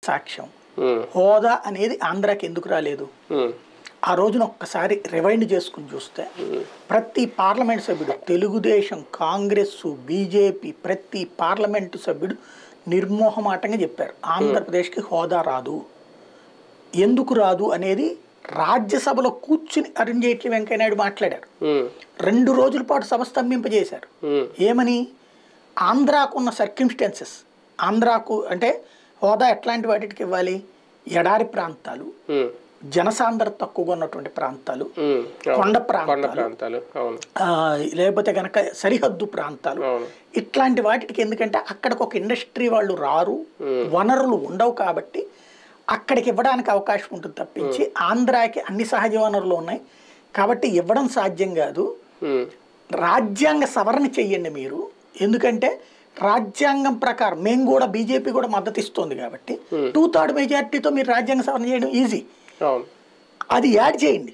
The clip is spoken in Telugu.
సాక్ష్యం. హోదా అనేది ఆంధ్రాకి ఎందుకు రాలేదు? ఆ రోజున ఒక్కసారి రివైండ్ చేసుకుని చూస్తే ప్రతి పార్లమెంట్ సభ్యుడు, తెలుగుదేశం, కాంగ్రెస్, బీజేపీ ప్రతి పార్లమెంటు సభ్యుడు నిర్మోహమాటంగా చెప్పారు ఆంధ్రప్రదేశ్కి హోదా రాదు. ఎందుకు రాదు అనేది రాజ్యసభలో కూర్చుని అరుణ్ జైట్లీ, వెంకయ్యనాయుడు మాట్లాడారు. 2 రోజుల పాటు సభ స్తంభింపజేశారు. ఏమని? ఆంధ్రాకున్న సర్కమ్స్టాన్సెస్, ఆంధ్రాకు అంటే హోదా ఎట్లాంటి వాటికి ఇవ్వాలి? ఎడారి ప్రాంతాలు, జనసాంద్రత తక్కువగా ఉన్నటువంటి ప్రాంతాలు, కొండ ప్రాంతాలు, లేకపోతే కనుక సరిహద్దు ప్రాంతాలు, ఇట్లాంటి వాటికి. ఎందుకంటే అక్కడికి ఒక ఇండస్ట్రీ వాళ్ళు రారు, వనరులు ఉండవు, కాబట్టి అక్కడికి ఇవ్వడానికి అవకాశం ఉంటుంది తప్పించి ఆంధ్రాకి అన్ని సహజ వనరులు ఉన్నాయి కాబట్టి ఇవ్వడం సాధ్యం కాదు. రాజ్యాంగ సవరణ చెయ్యండి మీరు, ఎందుకంటే రాజ్యాంగం ప్రకారం మేము కూడా, బీజేపీ కూడా మద్దతు ఇస్తుంది కాబట్టి 2/3 మెజార్టీతో మీరు రాజ్యాంగ సవరణ చేయడం ఈజీ. అది యాడ్ చేయండి.